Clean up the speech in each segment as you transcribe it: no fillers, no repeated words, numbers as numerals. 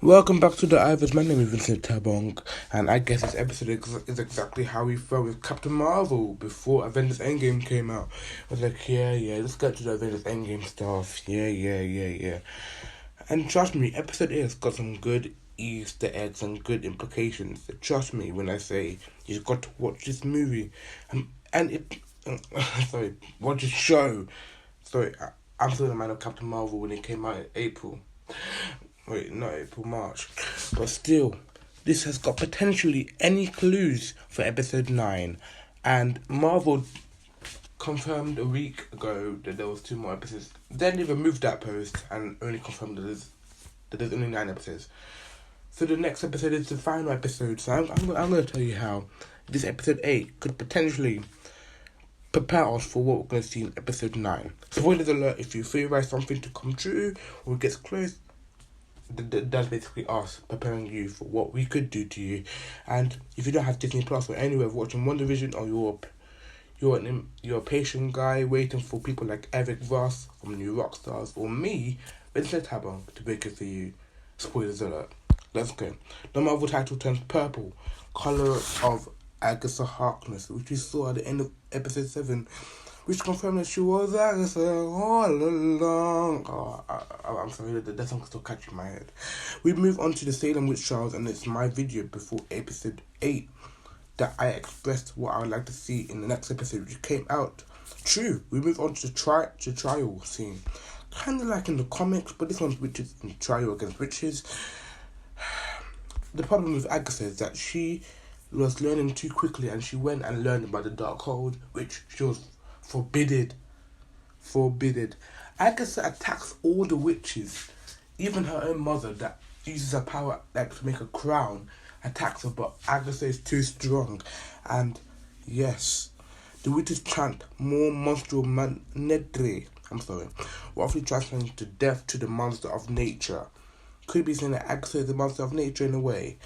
Welcome back to the Ivos. My name is Vincent Tabong, and I guess this episode is exactly how we felt with Captain Marvel before Avengers Endgame came out. I was like, yeah, let's get to the Avengers Endgame stuff. Yeah. And trust me, episode 8 has got some good Easter eggs and good implications. Trust me when I say you've got to watch this movie. And it, watch this show. I'm still a man of Captain Marvel when it came out in April. Wait, not April, March. But still, this has got potentially any clues for episode 9. And Marvel confirmed a week ago that there was 2 more episodes. Then they removed that post and only confirmed that there's only 9 episodes. So the next episode is the final episode. So I'm going to tell you how this episode 8 could potentially prepare us for what we're going to see in episode 9. Spoilers alert, if you theorize something to come true or it gets close, that's basically us preparing you for what we could do to you. And if you don't have Disney Plus or anywhere watching WandaVision, or you're a patient guy waiting for people like Eric Ross from New Rockstars, or me, Vincent Tabon, to break it for you. Spoilers alert. Let's go. The Marvel title turns purple, colour of Agatha Harkness, which we saw at the end of episode 7, which confirmed that she was Agatha all along. I'm sorry, that song's still catching in my head. We move on to the Salem Witch Trials, and it's my video before episode 8 that I expressed what I would like to see in the next episode, which came out. True, we move on to the trial scene. Kind of like in the comics, but this one's witches in trial against witches. The problem with Agatha is that she was learning too quickly, and she went and learned about the Darkhold, which she was forbidden. Agatha attacks all the witches, even her own mother that uses her power like to make a crown attacks her, but Agatha is too strong. And yes, the witches chant more monstro manedre. Roughly translating to death to the monster of nature. Could be saying that Agatha is the monster of nature in a way.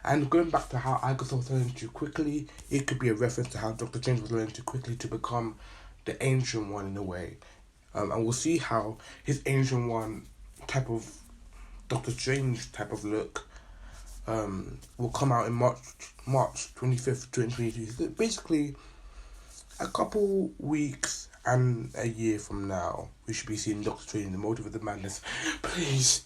And going back to how Agatha was learning too quickly, it could be a reference to how Dr. Strange was learning too quickly to become the Ancient One in a way. And we'll see how his Ancient One type of Doctor Strange type of look will come out in March 25th, 2022. So basically, a couple weeks and a year from now, we should be seeing Doctor Strange in the Multiverse of the Madness. Please.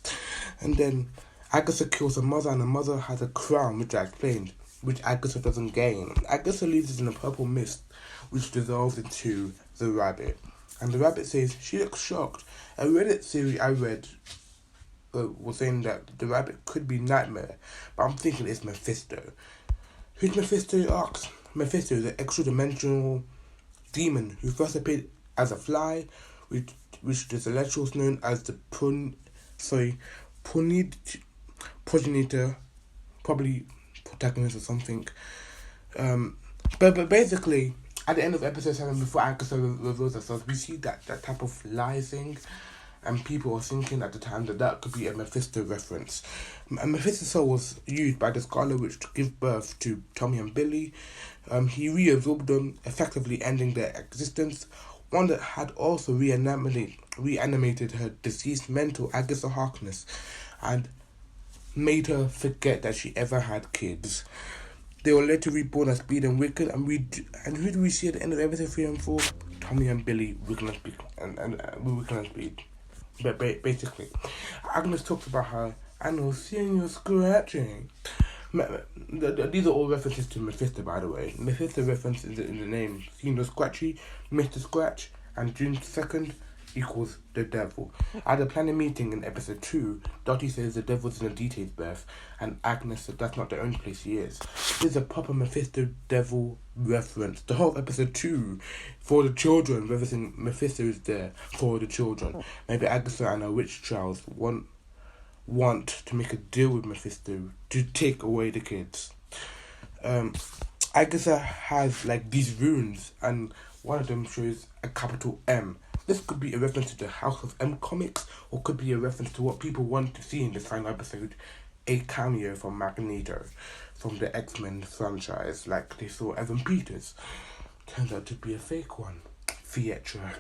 And then Agatha kills her mother, and her mother has a crown, which I explained, which Agatha doesn't gain. Agatha leaves it in a purple mist, which dissolves into the rabbit. And the rabbit says she looks shocked. A Reddit theory I read was saying that the rabbit could be Nightmare, but I'm thinking it's Mephisto. Who's Mephisto, you ask? Mephisto is an extra-dimensional demon who first appeared as a fly, which the celestials known as the progenitor, probably protagonist or something. But basically, at the end of episode 7, before Agatha reveals herself, we see that type of lie thing, and people were thinking at the time that could be a Mephisto reference. And Mephisto was used by the Scarlet Witch to give birth to Tommy and Billy. He reabsorbed them, effectively ending their existence. Wanda had also reanimated her deceased mentor, Agatha Harkness, and made her forget that she ever had kids. They were later reborn as Speed and Wiccan, and who do we see at the end of episode 3 and 4? Tommy and Billy, Wiccan and Speed, and Wiccan and Speed. But basically, Agnes talks about her, and we're seeing you scratching. These are all references to Mephisto, by the way. Mephisto references in the name. Seeing the Scratchy, Mr. Scratch, and June 2nd equals the devil. At the planning meeting in episode 2, Dottie says the devil's in Adite's birth, and Agnes said that's not the only place he is. This is a proper Mephisto devil reference. The whole episode 2 for the children, referencing Mephisto is there for the children. Maybe Agatha and her witch trials want to make a deal with Mephisto to take away the kids. Agatha has like these runes, and one of them shows a capital M. This could be a reference to the House of M comics, or could be a reference to what people want to see in this final episode, a cameo from Magneto, from the X-Men franchise, like they saw Evan Peters. Turns out to be a fake one. Fietro.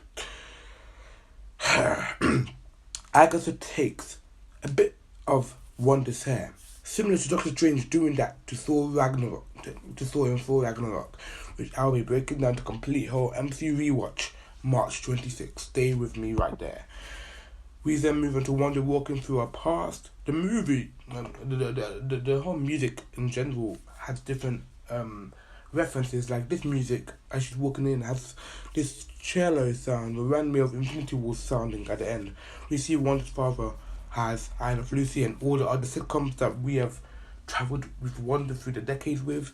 Agatha takes a bit of Wanda's hair. Similar to Doctor Strange doing that to Thor Ragnarok, to Thor in Thor Ragnarok, which I'll be breaking down to complete whole MCU rewatch March 26th. Stay with me right there. We then move on to Wanda walking through her past. The movie, the whole music in general has different references. Like this music, as she's walking in, has this cello sound, remind me of Infinity War sounding at the end. We see Wanda's father has I Love Lucy and all the other sitcoms that we have travelled with Wanda through the decades with.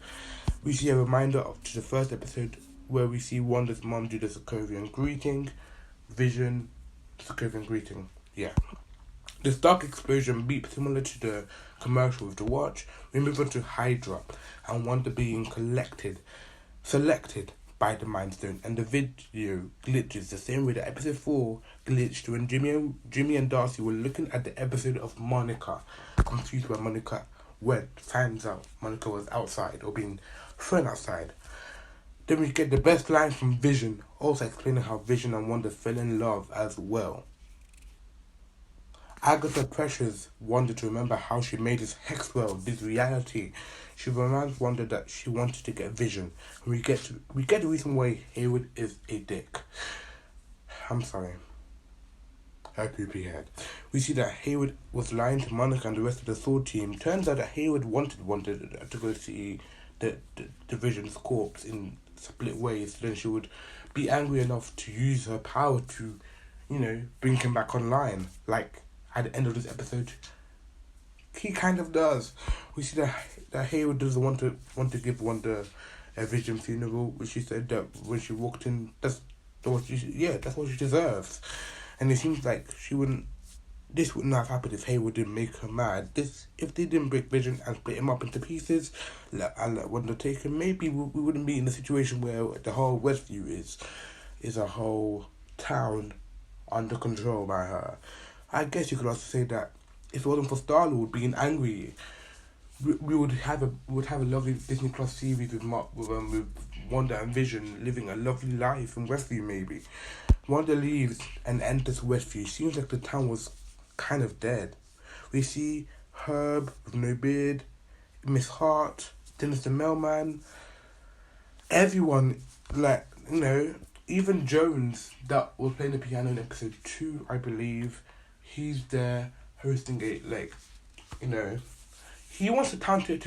We see a reminder to the first episode where we see Wanda's mom do the Sokovian greeting, Vision, Sokovian greeting. Yeah. This dark explosion beep similar to the commercial with the watch. We move on to Hydra and Wanda being selected by the Mind Stone, and the video glitches the same way that episode 4 glitched when Jimmy and Darcy were looking at the episode of Monica, confused where Monica went, finds out Monica was outside or being thrown outside. Then we get the best line from Vision, also explaining how Vision and Wanda fell in love as well. Agatha pressures Wanda to remember how she made this Hex world, this reality. She reminds Wanda that she wanted to get Vision. And we get the reason why Hayward is a dick. I'm sorry. Her poopy head. We see that Hayward was lying to Monica and the rest of the Thor team. Turns out that Hayward wanted Wanda to go see the Vision's corpse in split ways. Then she would be angry enough to use her power to, bring him back online. Like, at the end of this episode, he kind of does. We see that Hayward doesn't want to give Wanda a Vision funeral, which she said that when she walked in, that's what she deserves. And it seems like this wouldn't have happened if Hayward didn't make her mad. If they didn't break Vision and split him up into pieces and let Wanda take him, maybe we wouldn't be in a situation where the whole Westview is a whole town under control by her. I guess you could also say that if it wasn't for Star-Lord being angry, we would have a lovely Disney Plus series with Wanda and Vision living a lovely life in Westview. Maybe Wanda leaves and enters Westview. Seems like the town was kind of dead. We see Herb with no beard, Miss Hart, Dennis the Mailman, everyone, even Jones that was playing the piano in episode 2, I believe. He's there hosting he wants the town to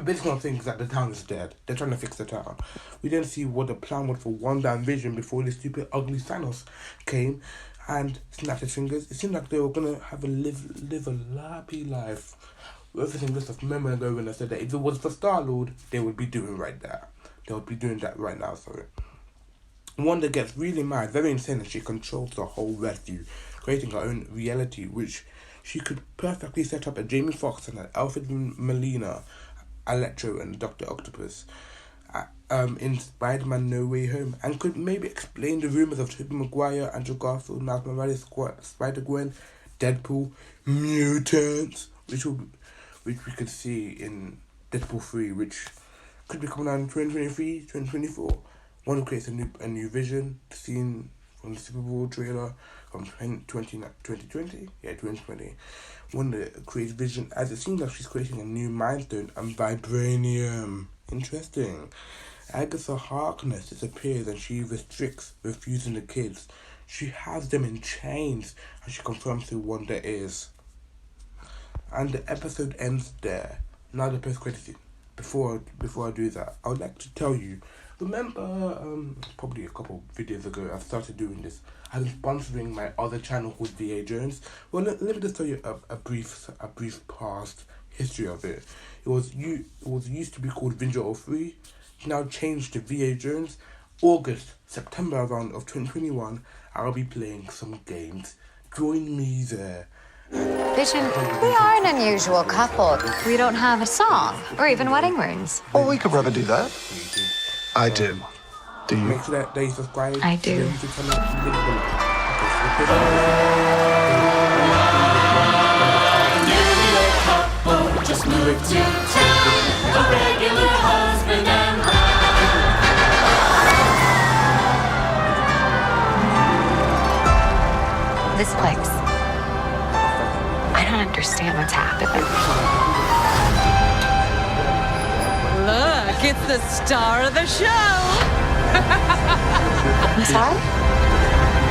basically on things that the town is dead. They're trying to fix the town. We then see what the plan was for Wanda and Vision before the stupid ugly Thanos came and snapped his fingers. It seemed like they were gonna have live a happy life. Everything just a moment ago when I said that if it was for Star-Lord, they would be doing right there. They would be doing that right now, sorry. Wanda gets really mad, very insane, and she controls the whole Westview, creating her own reality, which she could perfectly set up a Jamie Foxx and an Alfred Molina, Electro and Dr. Octopus in Spider-Man No Way Home, and could maybe explain the rumours of Tobey Maguire, Andrew Garfield, Miles Morales, Spider-Gwen, Deadpool, mutants, which we could see in Deadpool 3, which could be coming out in 2023, 2024. One creates a new Vision, seen from the Super Bowl trailer from 2020. Yeah, 2020. One creates Vision, as it seems like she's creating a new Mind Stone and Vibranium. Interesting. Agatha Harkness disappears and she restricts refusing the kids. She has them in chains and she confirms who Wanda is. And the episode ends there. Now the post-credit scene. Before I do that, I would like to tell you, remember probably a couple videos ago I started doing this. I've been sponsoring my other channel called VA Jones. Well, let me just tell you a brief past history of it. It was used to be called Vinger 03. It's now changed to VA Jones. September around of 2021, I'll be playing some games. Join me there. Vision, we are an unusual couple. We don't have a song or even wedding rings. Oh, we could rather do that. I do. Do you? Make sure that they subscribe. I do. Then you can come and link below. Couple just moved to town, a regular husband and This place. I don't understand. understand what's happening. Look, it's the star of the show. I'm sorry?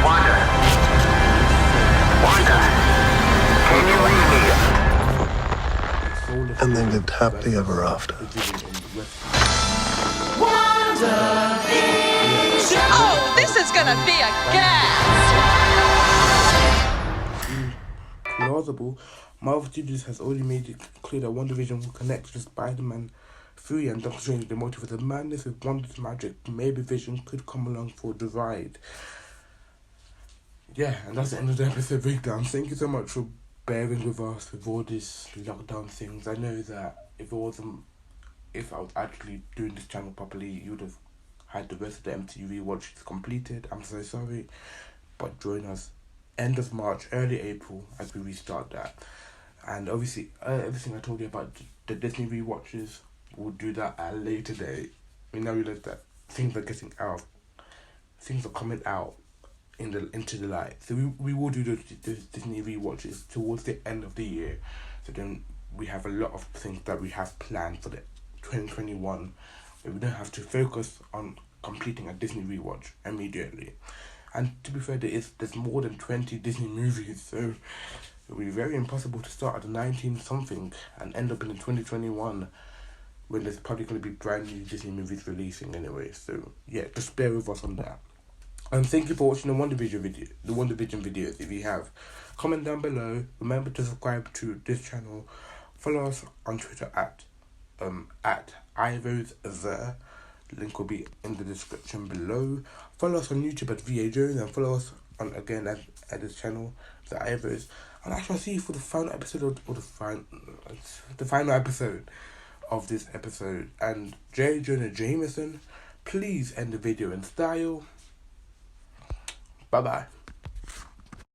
Wanda! Wanda! Can you read me? And they lived happily ever after. Oh, this is gonna be a gas. Plausible, Marvel Studios has already made it clear that WandaVision will connect to Spider-Man 3 and Doctor Strange the Multiverse of Madness with Wanda's magic. Maybe Vision could come along for the ride. Yeah, and that's the end of the episode breakdown. Thank you so much for bearing with us with all these lockdown things. I know that if I was actually doing this channel properly, you would have had the rest of the MCU rewatches completed. I'm so sorry, but join us end of March, early April as we restart that. And obviously, everything I told you about the Disney rewatches, we'll do that at a later date. We now realize that things are coming out into the light. So we will do the Disney rewatches towards the end of the year. So then we have a lot of things that we have planned for the 2021. We don't have to focus on completing a Disney rewatch immediately. And to be fair, there's more than 20 Disney movies, so it'll be very impossible to start at the 19-something and end up in the 2021 when there's probably going to be brand new Disney movies releasing anyway. So yeah, just bear with us on that. And thank you for watching the WandaVision videos. If you have, comment down below. Remember to subscribe to this channel. Follow us on Twitter at Ivos. Link will be in the description below. Follow us on YouTube at VA Jones and follow us on again at this channel, the Ivos. And I shall see you for the final episode the final episode of this episode. And J. Jonah Jameson, please end the video in style. Bye bye.